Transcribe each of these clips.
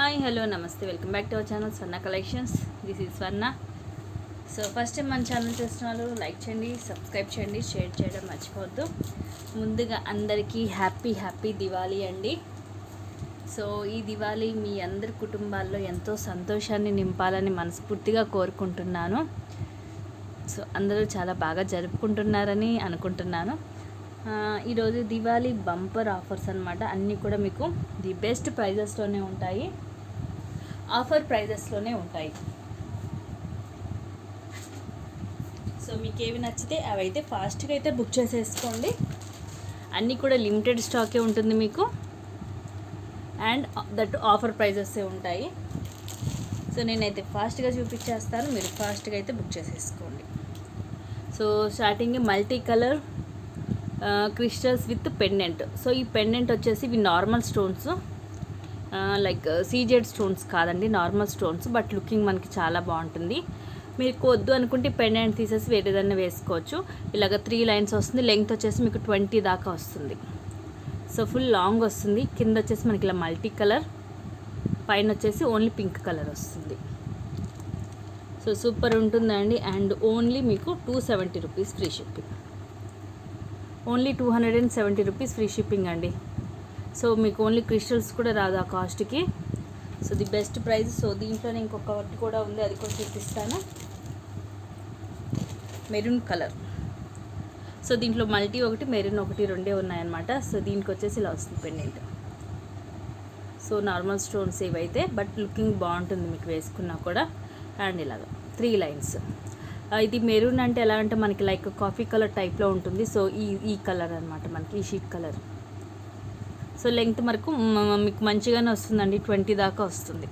Hi hello నమస్తే welcome back to our channel Swarna collections. This is Swarna. So first time మన channel చూస్తున్న వాళ్ళు like చేయండి, subscribe చేయండి, షేర్ చేయడం మర్చిపోవద్దు. ముందుగా అందరికీ హ్యాపీ దివాళీ అండి. సో ఈ దివాళీ మీ అందరి కుటుంబాల్లో ఎంతో సంతోషాన్ని నింపాలని మనస్ఫూర్తిగా కోరుకుంటున్నాను. సో అందరూ చాలా బాగా జరుపుకుంటున్నారని అనుకుంటున్నాను. ఈరోజు దివాళీ బంపర్ ఆఫర్స్ అనమాట. అన్నీ కూడా మీకు ది బెస్ట్ ప్రైజెస్లోనే ఉంటాయి, ఆఫర్ ప్రైజెస్లోనే ఉంటాయి. సో మీకు ఏవి నచ్చితే అవి అయితే ఫాస్ట్గా అయితే బుక్ చేసేసుకోండి. అన్నీ కూడా లిమిటెడ్ స్టాకే ఉంటుంది మీకు, అండ్ దట్ ఆఫర్ ప్రైజెసే ఉంటాయి. సో నేనైతే ఫాస్ట్గా చూపించేస్తాను, మీరు ఫాస్ట్గా అయితే బుక్ చేసేసుకోండి. So starting multi colour crystals with pendant. So ఈ పెండెంట్ వచ్చేసి ఇవి normal stones, like CZ stones కాదండి, నార్మల్ స్టోన్స్. బట్ లుకింగ్ మనకి చాలా బాగుంటుంది. మీకు వద్దు అనుకుంటే పెండెంట్ తీసేసి వేరేదన్నా వేసుకోవచ్చు. ఇలాగ 3 లైన్స్ వస్తుంది. లెంగ్త్ వచ్చేసి మీకు 20 దాకా వస్తుంది. సో ఫుల్ లాంగ్ వస్తుంది. కింద వచ్చేసి మనకి ఇలా మల్టీ కలర్, పైన వచ్చేసి ఓన్లీ పింక్ కలర్ వస్తుంది. సో సూపర్ ఉంటుందండి. అండ్ ఓన్లీ మీకు 270 rupees free shipping. Only 270 rupees free shipping అండి. సో మీకు ఓన్లీ క్రిస్టల్స్ కూడా రాదు ఆ కాస్ట్కి. So the best price. So దీంట్లోనే ఇంకొక వర్క్ కూడా ఉంది, అది కూడా చూపిస్తాను. Maroon colour. సో దీంట్లో మల్టీ ఒకటి, మెరూన్ ఒకటి, రెండే ఉన్నాయన్నమాట. సో దీనికి వచ్చేసి ఇలా వస్తుంది పెండెంట్. సో నార్మల్ స్టోన్స్ ఇవైతే, బట్ లుకింగ్ బాగుంటుంది మీకు వేసుకున్నా కూడా. అండ్ ఇలాగా 3 లైన్స్. ఇది మెరూన్ అంటే ఎలా అంటే మనకి లైక్ కాఫీ కలర్ టైప్లో ఉంటుంది. సో ఈ కలర్ అనమాట మనకి, ఈ షీట్ కలర్. సో లెంగ్త్ మీకు మంచిగానే వస్తుందండి, 20 దాకా వస్తుంది.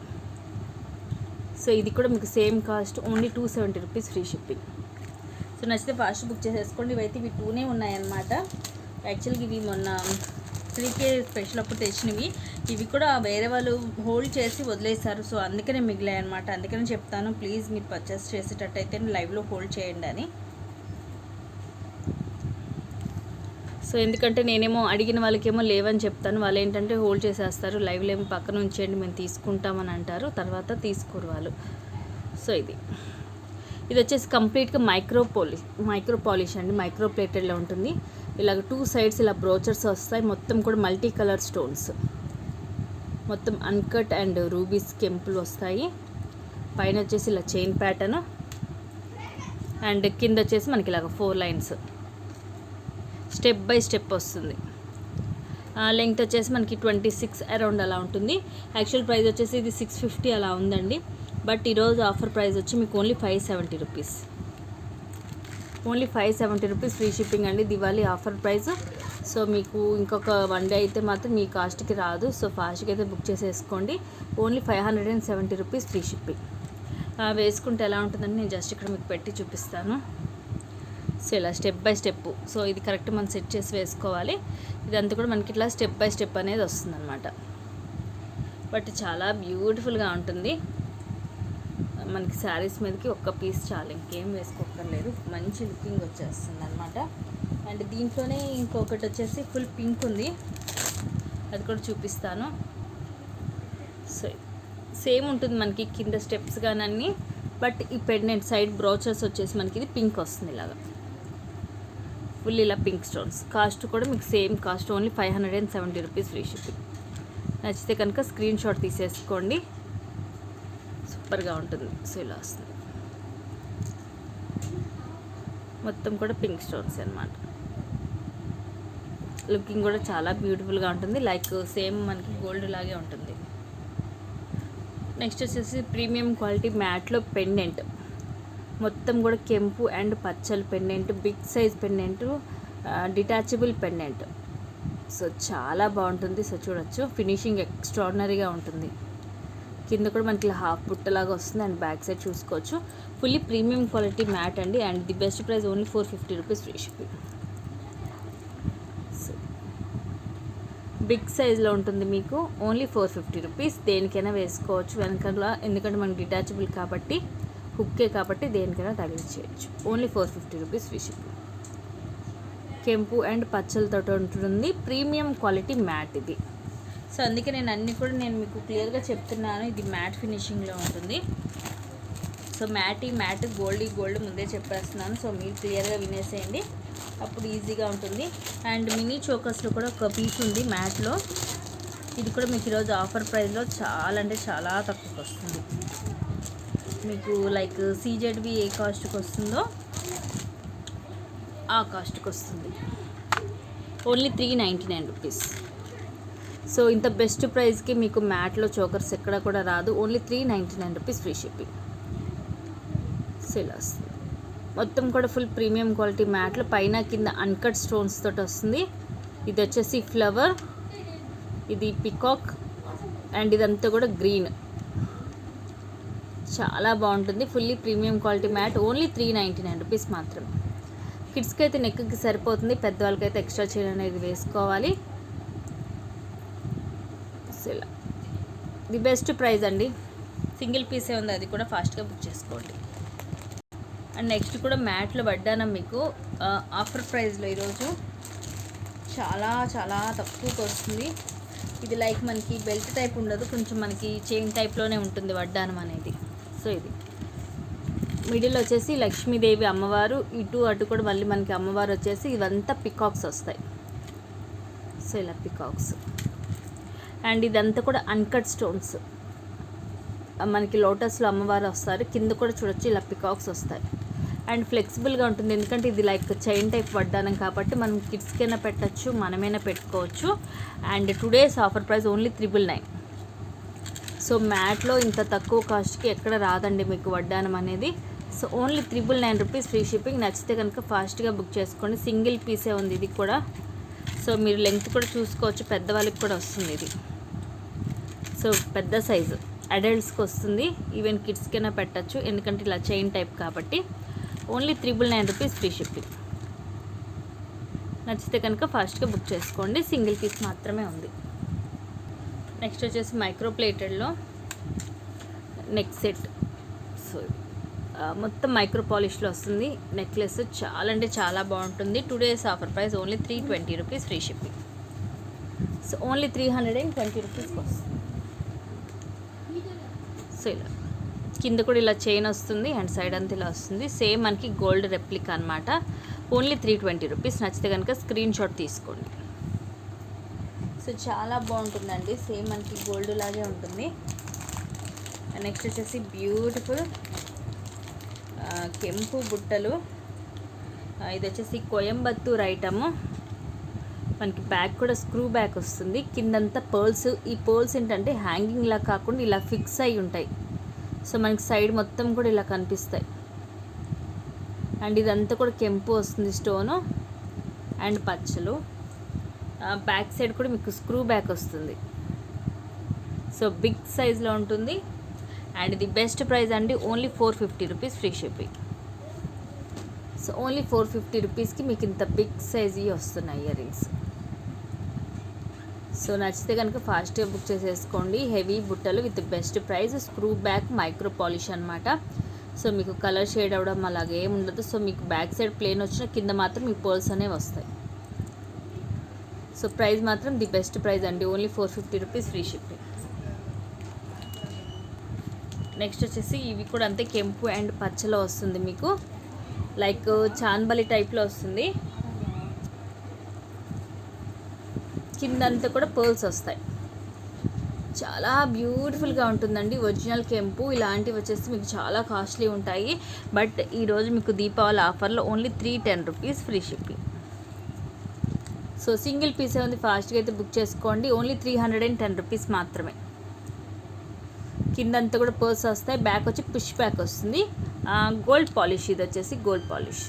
సో ఇది కూడా మీకు same cost, only 270 rupees free shipping. So నచ్చితే ఫాస్ట్ బుక్ చేసేసుకోండి. ఇవైతే ఇవి 2నే ఉన్నాయన్నమాట. యాక్చువల్గా ఇవి మొన్న 3K స్పెషల్ అప్పుడు తెచ్చినవి. ఇవి కూడా వేరే వాళ్ళు హోల్డ్ చేసి వదిలేశారు. సో అందుకనే మిగిలాయి అనమాట. అందుకనే చెప్తాను, ప్లీజ్ మీరు పర్చేస్ చేసేటట్టయితే లైవ్లో హోల్డ్ చేయండి అని. సో ఎందుకంటే నేనేమో అడిగిన వాళ్ళకేమో లేవని చెప్తాను, వాళ్ళు ఏంటంటే హోల్డ్ చేసేస్తారు. లైవ్లో ఏమో పక్కన ఉంచేయండి మేము తీసుకుంటామని అంటారు, తర్వాత తీసుకోరు వాళ్ళు. సో ఇది వచ్చేసి కంప్లీట్గా మైక్రో పాలిష్ అండి, మైక్రో ప్లేటెడ్లో ఉంటుంది. ఇలాగ 2 సైడ్స్ ఇలా బ్రోచర్స్ వస్తాయి. మొత్తం కూడా మల్టీ కలర్ స్టోన్స్, మొత్తం అన్కట్ అండ్ రూబీస్ కెంపులు వస్తాయి. పైన వచ్చేసి ఇలా చైన్ ప్యాటర్న్, అండ్ కింద వచ్చేసి మనకి ఇలాగ 4 లైన్స్ స్టెప్ బై స్టెప్ వస్తుంది. లెంగ్త్ వచ్చేసి మనకి 26 అరౌండ్ అలా ఉంటుంది. యాక్చువల్ ప్రైస్ వచ్చేసి ఇది 650 అలా ఉందండి. బట్ ఈరోజు ఆఫర్ ప్రైస్ వచ్చి మీకు only 570 rupees. Only 570 rupees free shipping అండి, దివాళీ ఆఫర్ ప్రైస్. సో మీకు ఇంకొక 1 డే అయితే మాత్రం మీ కాస్ట్కి రాదు. సో ఫాస్ట్గా అయితే బుక్ చేసేసుకోండి. Only 570 rupees free shipping. వేసుకుంటే ఎలా ఉంటుందని నేను జస్ట్ ఇక్కడ మీకు పెట్టి చూపిస్తాను. సో ఇలా స్టెప్ బై స్టెప్. సో ఇది కరెక్ట్ మనం సెట్ చేసి వేసుకోవాలి. ఇదంతా కూడా మనకి ఇట్లా స్టెప్ బై స్టెప్ అనేది వస్తుందన్నమాట. బట్ చాలా బ్యూటిఫుల్గా ఉంటుంది. మనకి శారీస్ మీదకి ఒక్క పీస్ చాలు, ఇంకేం వేసుకోక్కర్లేదు. మంచి లుకింగ్ వచ్చేస్తుంది అనమాట. అండ్ దీంట్లోనే ఇంకొకటి వచ్చేసి ఫుల్ పింక్ ఉంది, అది కూడా చూపిస్తాను. సో సేమ్ ఉంటుంది మనకి కింద స్టెప్స్ కానీ అన్నీ. బట్ ఈ పెండెంట్ సైడ్ బ్రోచర్స్ వచ్చేసి మనకి ఇది పింక్ వస్తుంది ఇలాగా, ఫుల్ ఇలా పింక్ స్టోన్స్. కాస్ట్ కూడా మీకు same cost, only 570 rupees free shipping. నచ్చితే కనుక స్క్రీన్ షాట్ తీసేసుకోండి, సూపర్గా ఉంటుంది. సో ఇలా వస్తుంది, మొత్తం కూడా పింక్ స్టోన్స్ అన్నమాట. లుకింగ్ కూడా చాలా బ్యూటిఫుల్గా ఉంటుంది, లైక్ సేమ్ మనకి గోల్డ్ లాగే ఉంటుంది. నెక్స్ట్ వచ్చేసి ప్రీమియం క్వాలిటీ మ్యాట్లో పెండెంట్. మొత్తం కూడా కెంపు అండ్ పచ్చల pendant, big size pendant, detachable pendant. So చాలా బాగుంటుంది. సో చూడొచ్చు, ఫినిషింగ్ ఎక్స్ట్రాడినరీగా ఉంటుంది. కింద కూడా మనకి హాఫ్ బుట్టలాగా వస్తుంది. అండ్ బ్యాక్ సైడ్ చూసుకోవచ్చు, ఫుల్లీ ప్రీమియం క్వాలిటీ మ్యాట్ అండి. And the best price only 450 rupees free shipping. Big సైజ్లో ఉంటుంది మీకు, ఓన్లీ 450 రూపీస్. దేనికైనా వేసుకోవచ్చు వెనకాల, ఎందుకంటే మనకి డిటాచబుల్ కాబట్టి, హుక్కే కాబట్టి దేనికైనా తగిలించేయచ్చు. Only 450 rupees free shipping. కెంపు అండ్ పచ్చలతో ఉంటుంది, ప్రీమియం క్వాలిటీ మ్యాట్ ఇది. సో అందుకే నేను అన్నీ కూడా నేను మీకు క్లియర్గా చెప్తున్నాను. ఇది మ్యాట్ ఫినిషింగ్లో ఉంటుంది. సో మ్యాట్ గోల్డ్ ముందే చెప్పేస్తున్నాను. సో మీరు క్లియర్గా వినేసేయండి, అప్పుడు ఈజీగా ఉంటుంది. అండ్ మినీ చోకర్స్లో కూడా ఒక పీస్ ఉంది మ్యాట్లో. ఇది కూడా మీకు ఈరోజు ఆఫర్ ప్రైస్లో చాలా అంటే చాలా తక్కువకి వస్తుంది. మీకు లైక్ CZB ఏ కాస్ట్కి వస్తుందో ఆ కాస్ట్కి వస్తుంది. Only 399 rupees. సో ఇంత బెస్ట్ ప్రైస్కి మీకు మ్యాట్లో చోకర్స్ ఎక్కడ కూడా రాదు. Only 399 rupees free shipping. So ఇలా వస్తుంది. మొత్తం కూడా ఫుల్ ప్రీమియం క్వాలిటీ మ్యాట్లో పైన కింద అన్కట్ స్టోన్స్ తోటి వస్తుంది. ఇది వచ్చేసి ఫ్లవర్, ఇది పికాక్, అండ్ ఇదంతా కూడా గ్రీన్. చాలా బాగుంటుంది. Fully premium quality mat. Only 399 rupees మాత్రం. కిడ్స్కి అయితే నెక్కి సరిపోతుంది, పెద్దవాళ్ళకైతే ఎక్స్ట్రా చైన్ అనేది వేసుకోవాలి. సో ఇలా ది బెస్ట్ ప్రైస్ అండి. సింగిల్ పీసే ఉంది, అది కూడా ఫాస్ట్గా బుక్ చేసుకోండి. అండ్ నెక్స్ట్ కూడా మ్యాట్లో వడ్డానం మీకు ఆఫర్ ప్రైస్లో ఈరోజు చాలా చాలా తక్కువకి వస్తుంది. ఇది లైక్ మనకి బెల్ట్ టైప్ ఉండదు, కొంచెం మనకి చైన్ టైప్లోనే ఉంటుంది వడ్డానం అనేది. సో ఇది మిడిల్ వచ్చేసి లక్ష్మీదేవి అమ్మవారు, ఇటు అటు కూడా మళ్ళీ మనకి అమ్మవారు వచ్చేసి ఇవంతా పికాక్స్ వస్తాయి. సో ఇలా పికాక్స్. అండ్ ఇదంతా కూడా అన్కట్ స్టోన్స్. మనకి లోటస్లో అమ్మవారు వస్తారు, కింద కూడా చూడొచ్చు ఇలా పికాక్స్ వస్తాయి. అండ్ ఫ్లెక్సిబుల్గా ఉంటుంది, ఎందుకంటే ఇది లైక్ చైన్ టైప్ వడ్డానం కాబట్టి మనం కిడ్స్కైనా పెట్టచ్చు, మనమైనా పెట్టుకోవచ్చు. And today's offer price only 399. So మ్యాట్లో ఇంత తక్కువ కాస్ట్కి ఎక్కడ రాదండి మీకు వడ్డానం అనేది. So only 399 rupees free shipping. నచ్చితే కనుక ఫాస్ట్గా బుక్ చేసుకోండి. సింగిల్ పీసే ఉంది ఇది కూడా. సో మీరు లెంగ్త్ కూడా చూసుకోవచ్చు, పెద్దవాళ్ళకి కూడా వస్తుంది ఇది. సో పెద్ద సైజు అడల్ట్స్కి వస్తుంది, ఈవెన్ కిడ్స్కైనా పెట్టచ్చు, ఎందుకంటే ఇలా చైన్ టైప్ కాబట్టి. Only 399 rupees free shipping. నచ్చితే కనుక ఫాస్ట్గా బుక్ చేసుకోండి. సింగిల్ పీస్ మాత్రమే ఉంది. నెక్స్ట్ వచ్చేసి మైక్రో ప్లేటెడ్లో నెక్ సెట్. సో మొత్తం మైక్రో పాలిష్లో వస్తుంది. నెక్లెస్ చాలా అంటే చాలా బాగుంటుంది. 2 days offer price only 320 rupees free shipping. So only 320 రూపీస్కి వస్తుంది. సో ఇలా కింద కూడా ఇలా చైన్ వస్తుంది అండ్ సైడ్ అంతా ఇలా వస్తుంది. సేమ్ మనకి గోల్డ్ రెప్లికా అనమాట. Only 320 rupees. నచ్చితే కనుక స్క్రీన్ షాట్ తీసుకోండి. సో చాలా బాగుంటుందండి, సేమ్ మనకి గోల్డ్ లాగే ఉంటుంది. నెక్స్ట్ వచ్చేసి బ్యూటిఫుల్ కెంపు బుట్టలు. ఇది వచ్చేసి కోయంబత్తూర్ ఐటము. మనకి బ్యాక్ కూడా స్క్రూ బ్యాక్ వస్తుంది. కిందంతా పర్ల్స్. ఈ పర్ల్స్ ఏంటంటే హ్యాంగింగ్లా కాకుండా ఇలా ఫిక్స్ అయి ఉంటాయి. సో మనకి సైడ్ మొత్తం కూడా ఇలా కనిపిస్తాయి. అండ్ ఇదంతా కూడా కెంపు వస్తుంది స్టోను అండ్ పచ్చలు. బ్యాక్ సైడ్ కూడా మీకు స్క్రూ బ్యాక్ వస్తుంది. సో బిగ్ సైజ్లో ఉంటుంది. అండ్ ఇది బెస్ట్ ప్రైస్ అండి, only 450 rupees free shipping. So only 450 రూపీస్కి మీకు ఇంత బిగ్ సైజ్ వస్తున్నాయి ఇయర్ రింగ్స్. సో నచ్చితే కనుక ఫాస్ట్గా బుక్ చేసేసుకోండి. హెవీ బుట్టలు with best price, screw back, micro polish అనమాట. సో మీకు కలర్ షేడ్ అవ్వడం అలాగే ఏమి ఉండదు. సో మీకు బ్యాక్ సైడ్ ప్లేన్ వచ్చిన కింద మాత్రం మీ పర్ల్స్ అనేవి వస్తాయి. సో ప్రైస్ మాత్రం ది బెస్ట్ ప్రైస్ అండి, only 450 rupees free shipping. Next వచ్చేసి ఇవి కూడా అంతే కెంపు అండ్ పచ్చలో వస్తుంది మీకు. లైక్ చాన్బలి టైప్లో వస్తుంది. కిందంతా కూడా పర్ల్స్ వస్తాయి. చాలా బ్యూటిఫుల్గా ఉంటుందండి. ఒరిజినల్ కెంపు. ఇలాంటివి వచ్చేసి మీకు చాలా కాస్ట్లీ ఉంటాయి. బట్ ఈరోజు మీకు దీపావళి ఆఫర్లో only 310 rupees free shipping. So single పీసే ఉంది, ఫాస్ట్గా అయితే బుక్ చేసుకోండి. ఓన్లీ 310 రూపీస్ మాత్రమే. కిందంతా కూడా పర్ల్స్ వస్తాయి. బ్యాక్ వచ్చి పుష్ బ్యాక్ వస్తుంది. Gold polish. ఇది వచ్చేసి గోల్డ్ పాలిష్.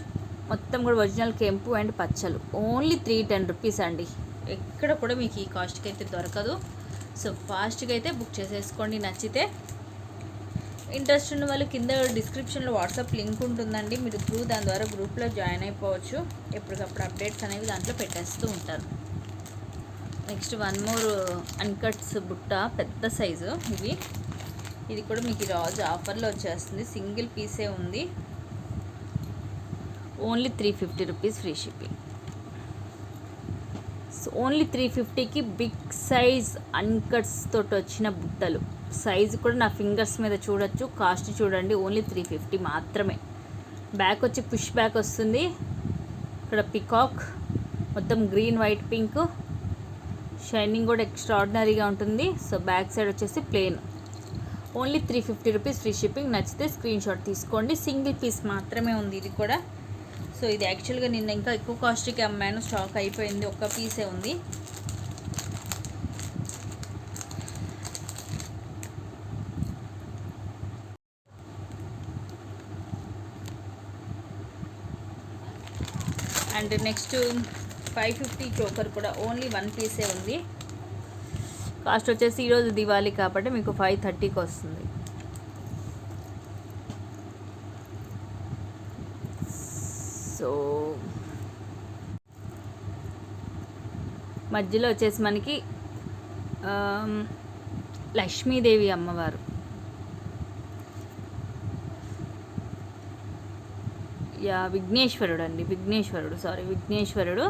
మొత్తం కూడా ఒరిజినల్ కెంపు అండ్ పచ్చలు. ఓన్లీ 310 రూపీస్ అండి. ఎక్కడ కూడా మీకు ఈ కాస్ట్కి అయితే దొరకదు. సో ఫాస్ట్గా అయితే బుక్ చేసేసుకోండి నచ్చితే. ఇంట్రెస్ట్ ఉన్న వాళ్ళు కింద డిస్క్రిప్షన్లో వాట్సాప్ లింక్ ఉంటుందండి, మీరు దాని ద్వారా గ్రూప్లో జాయిన్ అయిపోవచ్చు. ఎప్పటికప్పుడు అప్డేట్స్ అనేవి దాంట్లో పెట్టేస్తూ ఉంటారు. నెక్స్ట్ వన్ మోర్ అన్కట్స్ బుట్ట, పెద్ద సైజు ఇవి. ఇది కూడా మీకు ఈరోజు ఆఫర్లో వచ్చేస్తుంది. సింగిల్ పీసే ఉంది. Only 350 rupees free shipping. So only 350కి బిగ్ సైజ్ అన్కట్స్ తోటి వచ్చిన బుట్టలు. సైజు కూడా నా ఫింగర్స్ మీద చూడొచ్చు. కాస్ట్ చూడండి, ఓన్లీ 350 మాత్రమే. బ్యాక్ వచ్చి పుష్ బ్యాక్ వస్తుంది. ఇక్కడ పికాక్ మొత్తం గ్రీన్ వైట్ పింక్, షైనింగ్ కూడా ఎక్స్ట్రాడినరీగా ఉంటుంది. సో బ్యాక్ సైడ్ వచ్చేసి plain. Only 350 rupees free shipping. నచ్చితే స్క్రీన్ షాట్ తీసుకోండి. సింగిల్ పీస్ మాత్రమే ఉంది ఇది కూడా. సో ఇది యాక్చువల్గా నిన్న ఇంకా ఎక్కువ కాస్ట్కి అమ్మాను, స్టాక్ అయిపోయింది, ఒక్క పీసే ఉంది. అండ్ నెక్స్ట్ 550 చోకర్ కూడా ఓన్లీ 1 పీసే ఉంది. కాస్ట్ వచ్చేసి ఈరోజు దివాళీ కాబట్టి మీకు 530కి వస్తుంది. సో మధ్యలో వచ్చేసి మనకి లక్ష్మీదేవి అమ్మవారు, విఘ్నేశ్వరుడు అండి, విఘ్నేశ్వరుడు.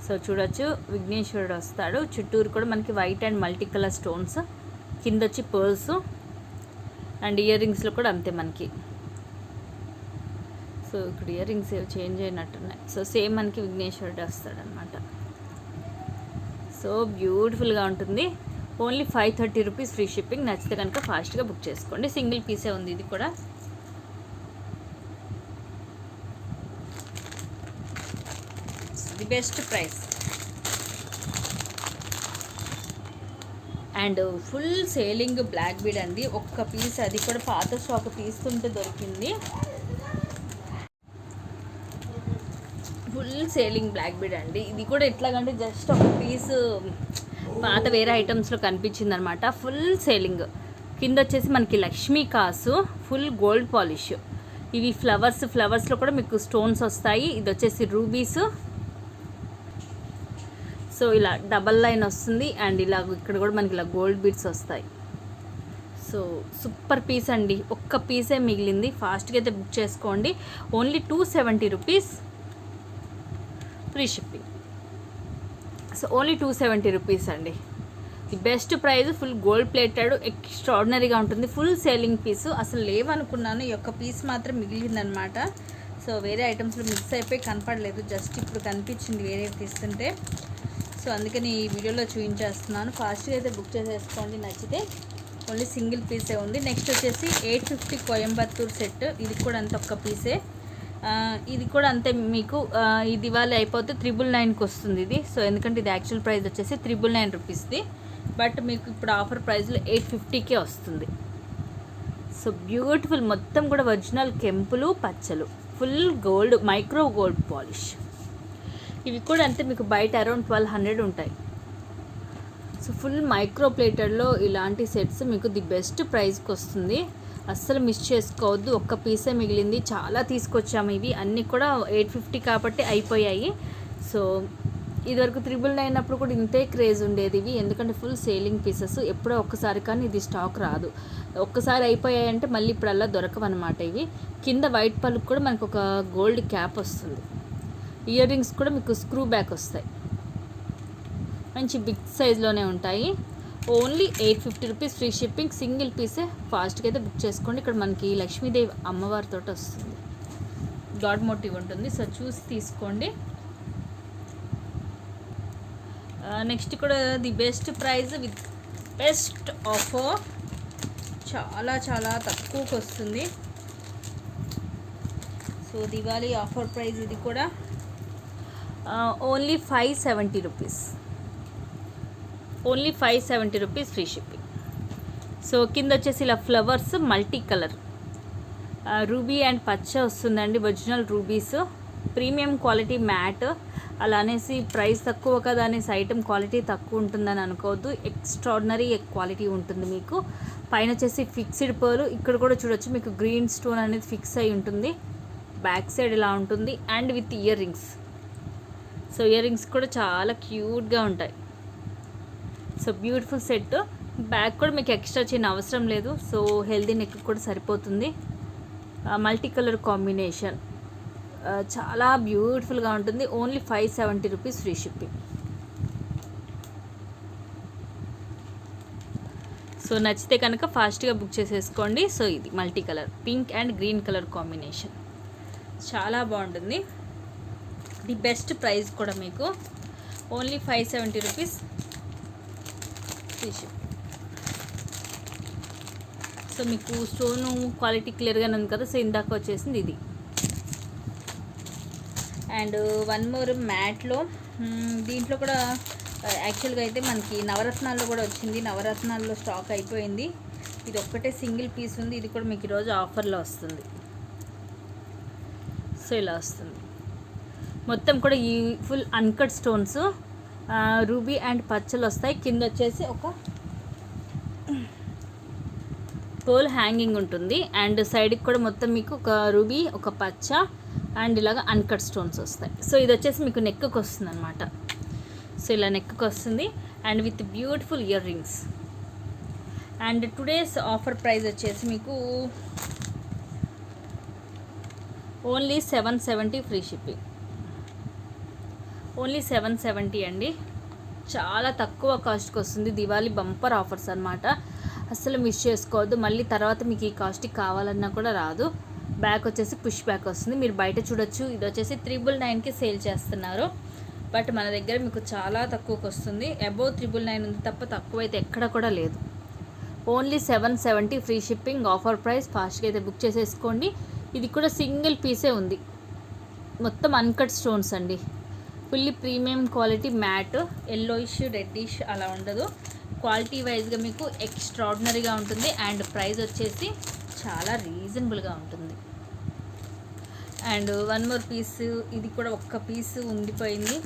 సో చూడొచ్చు, విఘ్నేశ్వరుడు వస్తాడు. చుట్టూరు కూడా మనకి white and multi colour stones, కింద వచ్చి పర్ల్స్ అండ్ ఇయర్ రింగ్స్లో కూడా అంతే మనకి. సో ఇక్కడ ఇయర్ రింగ్స్ చేంజ్ అయినట్టున్నాయి. సో సేమ్ మనకి విఘ్నేశ్వరుడు వస్తాడనమాట. సో బ్యూటిఫుల్గా ఉంటుంది. Only 530 rupees free shipping. నచ్చితే కనుక ఫాస్ట్గా బుక్ చేసుకోండి. సింగిల్ పీసే ఉంది ఇది కూడా. The best price. And full selling black bead అండి. ఒక్క పీస్, అది కూడా పాత స్టాక్ తీస్తుంటే దొరికింది. ఫుల్ సేలింగ్ బ్లాక్ బీడ్ అండి. ఇది కూడా ఎట్లాగంటే జస్ట్ ఒక పీస్ పాత వేరే ఐటమ్స్లో కనిపించింది అనమాట. Full selling. కింద వచ్చేసి మనకి లక్ష్మీ కాసు, ఫుల్ గోల్డ్ పాలిష్. ఇవి ఫ్లవర్స్లో కూడా మీకు స్టోన్స్ వస్తాయి. ఇది వచ్చేసి రూబీస్. సో ఇలా డబల్ లైన్ వస్తుంది అండ్ ఇలా ఇక్కడ కూడా మనకి ఇలా గోల్డ్ బీడ్స్ వస్తాయి. సో సూపర్ పీస్ అండి. ఒక్క పీసే మిగిలింది. ఫాస్ట్గా అయితే బుక్ చేసుకోండి. Only 270 rupees free shipping. So only 270 rupees అండి. The best price. Full gold plated, ఎక్స్ట్రాడినరీగా ఉంటుంది. Full selling piece. అసలు లేవనుకున్నాను, ఈ యొక్క పీస్ మాత్రం మిగిలిందనమాట. సో వేరే ఐటమ్స్లో మిక్స్ అయిపోయి కనపడలేదు, జస్ట్ ఇప్పుడు కనిపించింది వేరే తీస్తుంటే. సో అందుకని ఈ వీడియోలో చూపించేస్తున్నాను. ఫాస్ట్గా అయితే బుక్ చేసేసుకోండి నచ్చితే. ఓన్లీ సింగిల్ పీసే ఉంది. నెక్స్ట్ వచ్చేసి 850 కోయంబత్తూర్ సెట్. ఇది కూడా అంత ఒక్క పీసే. ఇది కూడా అంతే. మీకు ఈ దివాళీ అయిపోతే 999కి వస్తుంది ఇది. సో ఎందుకంటే ఇది యాక్చువల్ ప్రైస్ వచ్చేసి 999 రూపీస్ది, బట్ మీకు ఇప్పుడు ఆఫర్ ప్రైస్లో 850కే వస్తుంది. So beautiful. మొత్తం కూడా ఒరిజినల్ కెంపులు పచ్చలు, full gold, micro gold polish. ఇవి కూడా అంతే, మీకు బయట అరౌండ్ 1200 ఉంటాయి. సో ఫుల్ మైక్రో ప్లేటెడ్లో ఇలాంటి సెట్స్ మీకు ది బెస్ట్ ప్రైస్కి వస్తుంది. అస్సలు మిస్ చేసుకోవద్దు. ఒక్క పీసే మిగిలింది. చాలా తీసుకొచ్చాము. ఇవి అన్నీ కూడా 850 కాబట్టి అయిపోయాయి. సో ఇదివరకు 999 అయినప్పుడు కూడా ఇంతే క్రేజ్ ఉండేది ఇవి, ఎందుకంటే ఫుల్ సేలింగ్ పీసెస్. ఎప్పుడో ఒక్కసారి కానీ ఇది స్టాక్ రాదు. ఒక్కసారి అయిపోయాయంటే మళ్ళీ ఇప్పుడల్లా దొరకవన్నమాట ఇవి. కింద వైట్ పళ్ళకు కూడా మనకు ఒక గోల్డ్ క్యాప్ వస్తుంది. ఇయర్ రింగ్స్ కూడా మీకు స్క్రూ బ్యాక్ వస్తాయి. మంచి బిగ్ సైజ్లోనే ఉంటాయి. Only 850 rupees free shipping. Single పీసే. ఫాస్ట్గా అయితే బుక్ చేసుకోండి. ఇక్కడ మనకి లక్ష్మీదేవి అమ్మవారితో వస్తుంది, గాడ్ మోటివ్ ఉంటుంది. సో చూసి తీసుకోండి. నెక్స్ట్ కూడా the best price with best offer. చాలా చాలా తక్కువకి వస్తుంది. సో దివాళీ ఆఫర్ ప్రైస్ ఇది కూడా. Only 570 rupees. Only 570 rupees free shipping. So కింద వచ్చేసి ఇలా flowers multi colour, ruby and పచ్చ వస్తుందండి. Original rubies, premium quality mat. అలా అనేసి ప్రైస్ తక్కువ కదా అనేసి ఐటమ్ క్వాలిటీ తక్కువ ఉంటుందని అనుకోవద్దు. ఎక్స్ట్రాడినరీ క్వాలిటీ ఉంటుంది మీకు. పైన వచ్చేసి ఫిక్స్డ్ పర్ల్. ఇక్కడ కూడా చూడొచ్చు మీకు గ్రీన్ స్టోన్ అనేది ఫిక్స్ అయి ఉంటుంది. బ్యాక్ సైడ్ ఇలా ఉంటుంది and with ear rings. So ear rings కూడా చాలా క్యూట్గా ఉంటాయి. So beautiful set. బ్యాక్ కూడా మీకు ఎక్స్ట్రా చిన్న అవసరం లేదు. సో హెల్దీ నెక్ కూడా సరిపోతుంది. మల్టీ కలర్ కాంబినేషన్, చాలా బ్యూటిఫుల్గా ఉంటుంది. Only 570 rupees free shipping. So నచ్చితే కనుక ఫాస్ట్గా బుక్ చేసేసుకోండి. సో ఇది multi colour pink and green colour combination చాలా బాగుంటుంది. ది బెస్ట్ ప్రైస్ కూడా మీకు only 570 rupees free ship. So మీకు స్టోను క్వాలిటీ క్లియర్గానే ఉంది కదా. సో ఇందాక వచ్చేసింది ఇది. అండ్ వన్ మోర్ మ్యాట్లో దీంట్లో కూడా యాక్చువల్గా అయితే మనకి నవరత్నాల్లో కూడా వచ్చింది. నవరత్నాల్లో స్టాక్ అయిపోయింది. ఇది ఒక్కటే సింగిల్ పీస్ ఉంది. ఇది కూడా మీకు ఈరోజు ఆఫర్లో వస్తుంది. సో ఇలా వస్తుంది మొత్తం కూడా. ఈ full uncut stones ruby and పచ్చలు వస్తాయి. కింద వచ్చేసి ఒక పోల్ హ్యాంగింగ్ ఉంటుంది. అండ్ సైడ్కి కూడా మొత్తం మీకు ఒక రూబీ, ఒక పచ్చ అండ్ ఇలాగ అన్కట్ స్టోన్స్ వస్తాయి. సో ఇది వచ్చేసి మీకు నెక్కి వస్తుంది అనమాట. సో ఇలా నెక్కి వస్తుంది and with beautiful ear rings. And today's offer price వచ్చేసి మీకు ఓన్లీ 770 ఫ్రీ షిప్పింగ్. ఓన్లీ 770 అండి. చాలా తక్కువ కాస్ట్కి వస్తుంది. దివాళీ బంపర్ ఆఫర్స్ అనమాట. అస్సలు మిస్ చేసుకోవద్దు. మళ్ళీ తర్వాత మీకు ఈ కాస్ట్కి కావాలన్నా కూడా రాదు. బ్యాక్ వచ్చేసి పుష్ బ్యాక్ వస్తుంది. మీరు బయట చూడొచ్చు. ఇది వచ్చేసి 999కి సేల్ చేస్తున్నారు. బట్ మన దగ్గర మీకు చాలా తక్కువకి వస్తుంది. అబోవ్ 999 ఉంది తప్ప తక్కువ అయితే ఎక్కడ కూడా లేదు. Only 770 free shipping offer price. ఫాస్ట్గా అయితే బుక్ చేసేసుకోండి. ఇది కూడా సింగిల్ పీసే ఉంది. మొత్తం అన్కట్ స్టోన్స్ అండి. Fully premium quality mat. Yellowish reddish అలా ఉండదు. క్వాలిటీ వైజ్గా మీకు ఎక్స్ట్రాడినరీగా ఉంటుంది. అండ్ ప్రైస్ వచ్చేసి చాలా రీజనబుల్గా ఉంటుంది. And one more piece. ఇది కూడా ఒక్క పీస్ ఉండిపోయింది.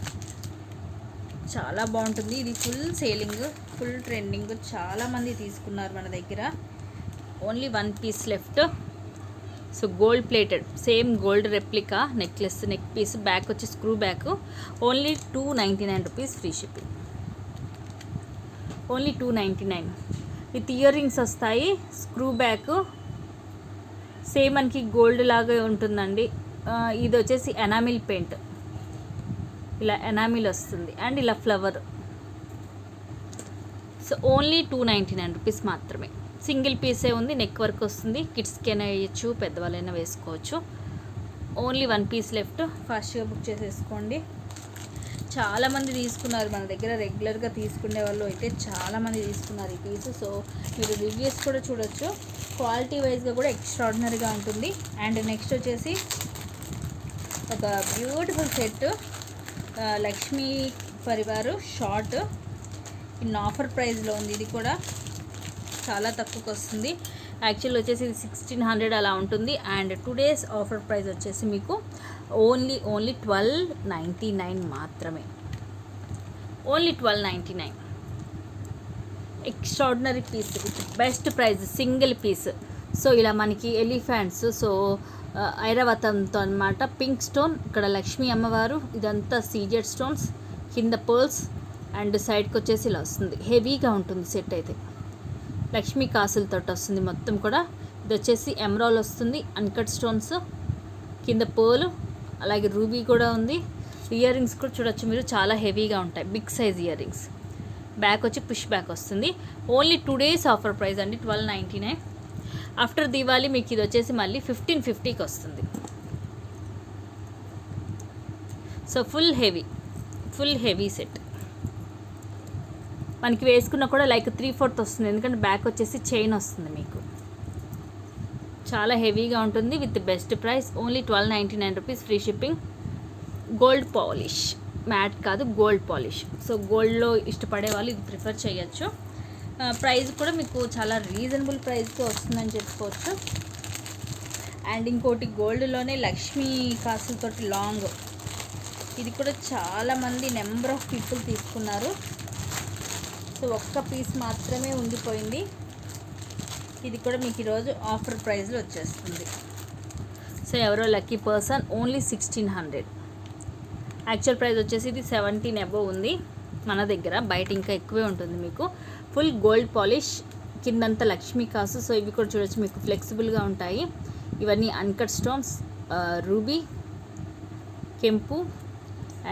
చాలా బాగుంటుంది. ఇది ఫుల్ సేలింగ్, ఫుల్ ట్రెండింగ్. చాలామంది తీసుకున్నారు మన దగ్గర. Only one piece left. So gold plated same gold replica necklace neck piece. Back వచ్చి screw back. Only 299 rupees free shipping. Only 299 with earrings వస్తాయి. స్క్రూ బ్యాక్ సేమ్ మనకి gold లాగా ఉంటుందండి. ఇది వచ్చేసి ఎనామిల్ పెయింట్. ఇలా ఎనామిల్ వస్తుంది and ఇలా ఫ్లవర్. సో ఓన్లీ 299 రూపీస్ మాత్రమే. సింగిల్ పీసే ఉంది. నెక్ వర్క్ వస్తుంది. కిడ్స్కైనా వేయచ్చు, పెద్దవాళ్ళైనా వేసుకోవచ్చు. Only one piece left. ఫాస్ట్గా బుక్ చేసేసుకోండి. చాలామంది తీసుకున్నారు మన దగ్గర. రెగ్యులర్గా తీసుకునే వాళ్ళు అయితే చాలామంది తీసుకున్నారు ఈ పీస్. సో మీరు రివ్యూస్ కూడా చూడొచ్చు. క్వాలిటీ వైజ్గా కూడా ఎక్స్ట్రాడినరీగా ఉంటుంది. అండ్ నెక్స్ట్ వచ్చేసి ఒక beautiful set Lakshmi పరివారు short in offer ప్రైస్లో ఉంది. ఇది కూడా చాలా తక్కువకి వస్తుంది. యాక్చువల్ వచ్చేసి ఇది 1600 అలా ఉంటుంది. అండ్ టుడేస్ ఆఫర్ ప్రైస్ వచ్చేసి మీకు ఓన్లీ 1299 మాత్రమే. Only 1299. Extraordinary piece with best price single piece. So ఇలా మనకి ఎలిఫెంట్స్. సో ఐరావతంతో అనమాట. పింక్ స్టోన్, ఇక్కడ లక్ష్మీ అమ్మవారు, ఇదంతా సీజెడ్ స్టోన్స్, కింద పర్ల్స్ అండ్ సైడ్కి వచ్చేసి ఇలా వస్తుంది. హెవీగా ఉంటుంది సెట్ అయితే. లక్ష్మీ కాసులతో వస్తుంది మొత్తం కూడా. ఇది వచ్చేసి ఎమరాల్ వస్తుంది, అన్కట్ స్టోన్స్, కింద పర్ల్, అలాగే రూబీ కూడా ఉంది. ఇయర్ రింగ్స్ కూడా చూడొచ్చు మీరు, చాలా హెవీగా ఉంటాయి. Big size earrings. Back వచ్చి పుష్ బ్యాక్ వస్తుంది. ఓన్లీ 2 days ఆఫర్ ప్రైస్ అండి 1299. ఆఫ్టర్ దివాళీ మీకు ఇది వచ్చేసి మళ్ళీ 1550కి వస్తుంది. So full heavy set. మనకి వేసుకున్న కూడా లైక్ 3/4 వస్తుంది. ఎందుకంటే బ్యాక్ వచ్చేసి చైన్ వస్తుంది మీకు. చాలా హెవీగా ఉంటుంది with best price. Only 1299 rupees free shipping. Gold polish, matte కాదు గోల్డ్ పాలిష్. సో గోల్డ్లో ఇష్టపడే వాళ్ళు ఇది ప్రిఫర్ చేయొచ్చు. ప్రైస్ కూడా మీకు చాలా రీజనబుల్ ప్రైస్కి వస్తుందని చెప్పుకోవచ్చు. అండ్ ఇంకోటి గోల్డ్లోనే లక్ష్మీ కాసులతోటి లాంగ్. ఇది కూడా చాలామంది నెంబర్ ఆఫ్ పీపుల్ తీసుకున్నారు. సో ఒక్క పీస్ మాత్రమే ఉండిపోయింది. ఇది కూడా మీకు ఈరోజు ఆఫర్ ప్రైస్లో వచ్చేస్తుంది. సో ఎవరో lucky person. Only 1600. Actual price వచ్చేసి ఇది 17 అబోవ్ ఉంది మన దగ్గర. బయట ఇంకా ఎక్కువే ఉంటుంది మీకు. ఫుల్ గోల్డ్ పాలిష్, కిందంతా లక్ష్మీ కాసు. సో ఇవి కూడా చూడొచ్చు మీకు, ఫ్లెక్సిబుల్గా ఉంటాయి. ఇవన్నీ అన్కట్ స్టోన్స్, రూబీ, కెంపు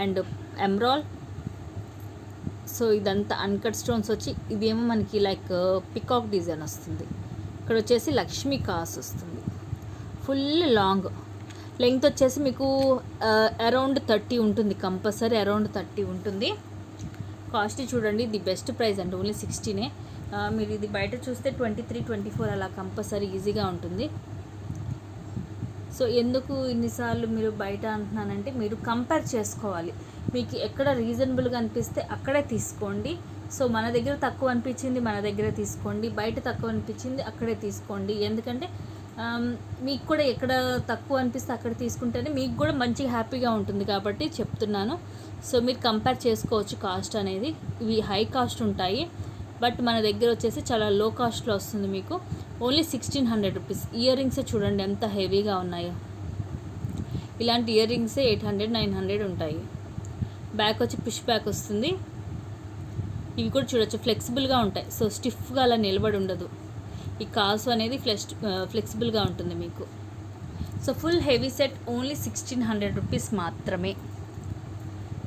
అండ్ ఎమరాల్. సో ఇదంతా అన్కట్ స్టోన్స్ వచ్చి ఇదేమో మనకి లైక్ పికాక్ డిజైన్ వస్తుంది. ఇక్కడ వచ్చేసి లక్ష్మీ కాస్ వస్తుంది. ఫుల్ లాంగ్ లెంగ్త్ వచ్చేసి మీకు అరౌండ్ 30 ఉంటుంది, కంపల్సరీ అరౌండ్ 30 ఉంటుంది. కాస్ట్ చూడండి, ది బెస్ట్ ప్రైస్ అండి, ఓన్లీ 60. మీరు ఇది బయట చూస్తే 23, 24 అలా కంపల్సరీ ఈజీగా ఉంటుంది. సో ఎందుకు ఇన్నిసార్లు మీరు బయట అంటున్నానంటే మీరు కంపేర్ చేసుకోవాలి. మీకు ఎక్కడ రీజనబుల్గా అనిపిస్తే అక్కడే తీసుకోండి. సో మన దగ్గర తక్కువ అనిపించింది మన దగ్గర తీసుకోండి, బయట తక్కువ అనిపించింది అక్కడే తీసుకోండి. ఎందుకంటే మీకు కూడా ఎక్కడ తక్కువ అనిపిస్తే అక్కడ తీసుకుంటేనే మీకు కూడా మంచి హ్యాపీగా ఉంటుంది కాబట్టి చెప్తున్నాను. సో మీరు కంపేర్ చేసుకోవచ్చు కాస్ట్ అనేది. ఇవి హై కాస్ట్ ఉంటాయి, బట్ మన దగ్గర వచ్చేసి చాలా లో కాస్ట్లో వస్తుంది మీకు. Only 1600 rupees. ఇయర్ రింగ్సే చూడండి ఎంత హెవీగా ఉన్నాయో. ఇలాంటి ఇయర్ రింగ్సే 800, 900 ఉంటాయి. బ్యాక్ వచ్చి పుష్ బ్యాక్ వస్తుంది. ఇవి కూడా చూడొచ్చు, ఫ్లెక్సిబుల్గా ఉంటాయి. సో స్టిఫ్గా అలా నిలబడి ఉండదు. ఈ కాసు అనేది ఫ్లెక్సిబుల్గా ఉంటుంది మీకు. So full heavy set only 1600 rupees మాత్రమే.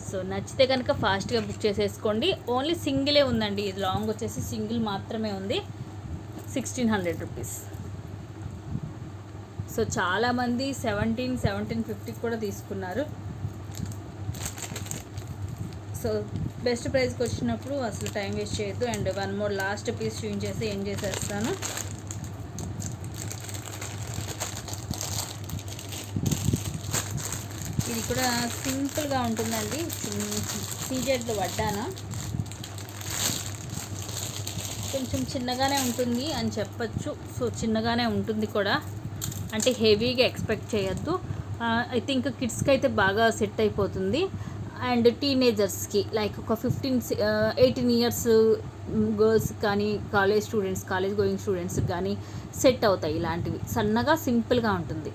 సో నచ్చితే కనుక ఫాస్ట్గా బుక్ చేసేసుకోండి. ఓన్లీ సింగిలే ఉందండి, ఇది లాంగ్ వచ్చేసి సింగిల్ మాత్రమే ఉంది, 1600 రూపీస్. సో చాలామంది 1750 కూడా తీసుకున్నారు. సో బెస్ట్ ప్రైస్కి వచ్చినప్పుడు అసలు టైం వేస్ట్ చేయొద్దు. And one more last piece చూపించేసి ఏం చేసేస్తాను. ఇది కూడా సింపుల్గా ఉంటుందండి, సీజెడ్లో వడ్డానా కొంచెం చిన్నగానే ఉంటుంది అని చెప్పచ్చు. సో చిన్నగానే ఉంటుంది కూడా, అంటే హెవీగా ఎక్స్పెక్ట్ చేయొద్దు. ఐ థింక్ కిడ్స్కి అయితే బాగా సెట్ అయిపోతుంది. అండ్ టీనేజర్స్కి లైక్ ఒక 18 ఇయర్స్ గర్ల్స్ కానీ కాలేజ్ గోయింగ్ స్టూడెంట్స్కి కానీ సెట్ అవుతాయి. ఇలాంటివి సన్నగా సింపుల్గా ఉంటుంది.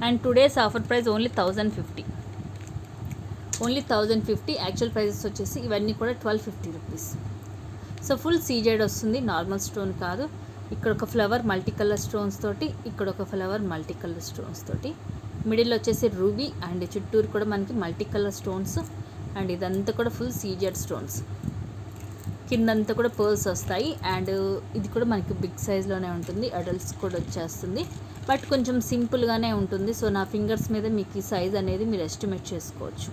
And today's offer price only 1050. Only 1050. Actual prices వచ్చేసి ఇవన్నీ కూడా 1250 రూపీస్. సో ఫుల్ సీజెడ్ వస్తుంది, నార్మల్ స్టోన్ కాదు. ఇక్కడ ఒక ఫ్లవర్ మల్టీ కలర్ స్టోన్స్ తోటి, ఇక్కడ ఒక ఫ్లవర్ మల్టీ కలర్ స్టోన్స్ తోటి, మిడిల్ వచ్చేసి రూబీ అండ్ చుట్టూరు కూడా మనకి మల్టీ కలర్ స్టోన్స్. అండ్ ఇదంతా కూడా ఫుల్ సీజెడ్ స్టోన్స్. కిందంతా కూడా పర్ల్స్ వస్తాయి. అండ్ ఇది కూడా మనకి బిగ్ సైజ్లోనే ఉంటుంది, అడల్ట్స్ కూడా వచ్చేస్తుంది, బట్ కొంచెం సింపుల్గానే ఉంటుంది. సో నా ఫింగర్స్ మీద మీకు ఈ సైజ్ అనేది మీరు ఎస్టిమేట్ చేసుకోవచ్చు.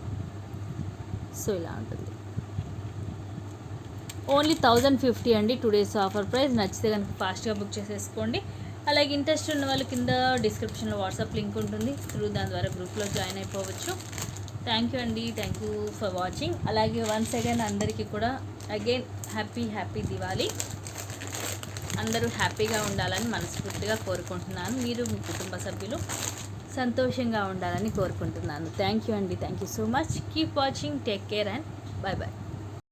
సో ఇలా ఉంటుంది. ఓన్లీ 1050 అండి టుడేస్ ఆఫర్ ప్రైస్. నచ్చితే కనుక ఫాస్ట్గా బుక్ చేసేసుకోండి. అలాగే ఇంట్రెస్ట్ ఉన్న వాళ్ళు కింద డిస్క్రిప్షన్లో వాట్సాప్ లింక్ ఉంటుంది, దాని ద్వారా గ్రూప్లో జాయిన్ అయిపోవచ్చు. థ్యాంక్ యూ అండి, థ్యాంక్ యూ ఫర్ వాచింగ్. అలాగే వన్స్ అగైన్ అందరికీ కూడా అగైన్ హ్యాపీ దివాళీ. అందరూ హ్యాపీగా ఉండాలని మనస్ఫూర్తిగా కోరుకుంటున్నాను. మీరు మీ కుటుంబ సభ్యులు సంతోషంగా ఉండాలని కోరుకుంటున్నాను. థ్యాంక్ యూ అండి, thank you so much. Keep watching, take care and bye bye.